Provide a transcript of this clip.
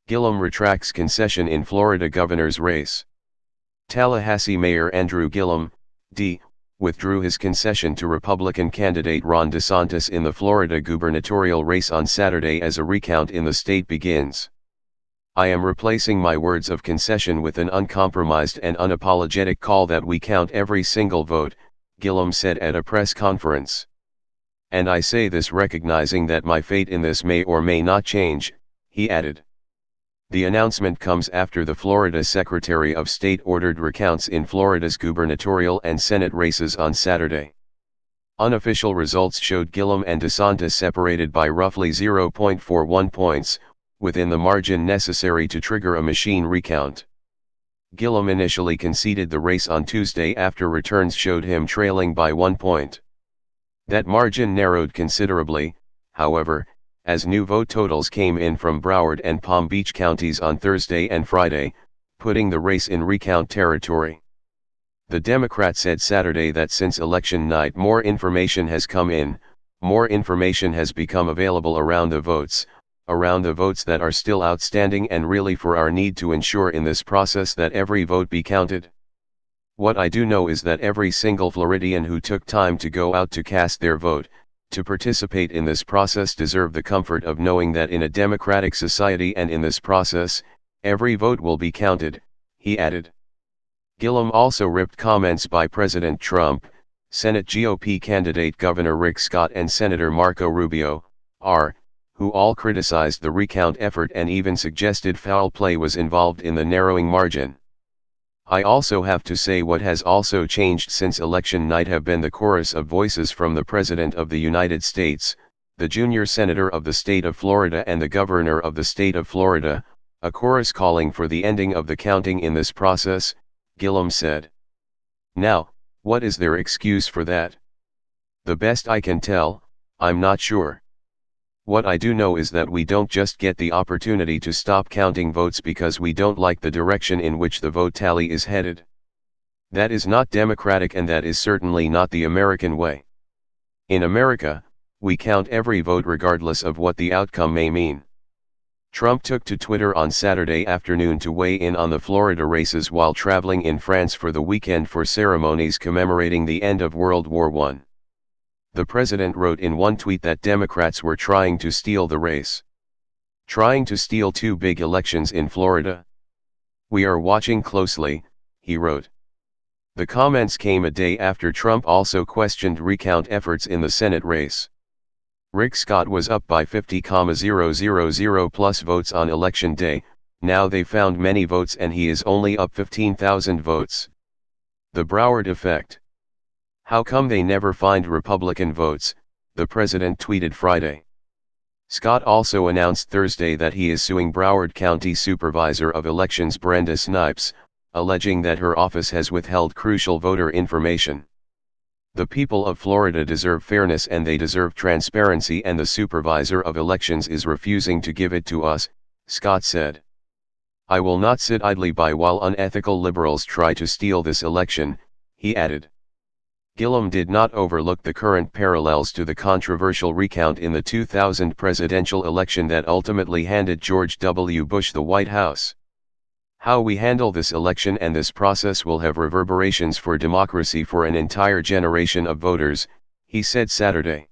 Gillum retracts concession in Florida governor's race. Tallahassee Mayor Andrew Gillum, D., withdrew his concession to Republican candidate Ron DeSantis in the Florida gubernatorial race on Saturday as a recount in the state begins. "I am replacing my words of concession with an uncompromised and unapologetic call that we count every single vote," Gillum said at a press conference. "And I say this recognizing that my fate in this may or may not change," he added. The announcement comes after the Florida Secretary of State ordered recounts in Florida's gubernatorial and Senate races on Saturday. Unofficial results showed Gillum and DeSantis separated by roughly 0.41 points, within the margin necessary to trigger a machine recount. Gillum initially conceded the race on Tuesday after returns showed him trailing by 1 point. That margin narrowed considerably, however, as new vote totals came in from Broward and Palm Beach counties on Thursday and Friday, putting the race in recount territory. The Democrat said Saturday that since election night more information has come in, more information has become available around the votes that are still outstanding and really for our need to ensure in this process that every vote be counted. What I do know is that every single Floridian who took time to go out to cast their vote, to participate in this process deserve the comfort of knowing that in a democratic society and in this process, every vote will be counted," he added. Gillum also ripped comments by President Trump, Senate GOP candidate Governor Rick Scott and Senator Marco Rubio, R., who all criticized the recount effort and even suggested foul play was involved in the narrowing margin. "I also have to say what has also changed since election night have been the chorus of voices from the President of the United States, the junior senator of the state of Florida and the governor of the state of Florida, a chorus calling for the ending of the counting in this process," Gillum said. "Now, what is their excuse for that? The best I can tell, I'm not sure. What I do know is that we don't just get the opportunity to stop counting votes because we don't like the direction in which the vote tally is headed. That is not democratic and that is certainly not the American way. In America, we count every vote regardless of what the outcome may mean." Trump took to Twitter on Saturday afternoon to weigh in on the Florida races while traveling in France for the weekend for ceremonies commemorating the end of World War I. The president wrote in one tweet that Democrats were trying to steal the race. "Trying to steal two big elections in Florida? We are watching closely," he wrote. The comments came a day after Trump also questioned recount efforts in the Senate race. Rick Scott was up by 50,000 plus votes on election day, now they found many votes and he is only up 15,000 votes. The Broward effect. "How come they never find Republican votes?" the president tweeted Friday. Scott also announced Thursday that he is suing Broward County Supervisor of Elections Brenda Snipes, alleging that her office has withheld crucial voter information. "The people of Florida deserve fairness and they deserve transparency and the Supervisor of Elections is refusing to give it to us," Scott said. "I will not sit idly by while unethical liberals try to steal this election," he added. Gillum did not overlook the current parallels to the controversial recount in the 2000 presidential election that ultimately handed George W. Bush the White House. "How we handle this election and this process will have reverberations for democracy for an entire generation of voters," he said Saturday.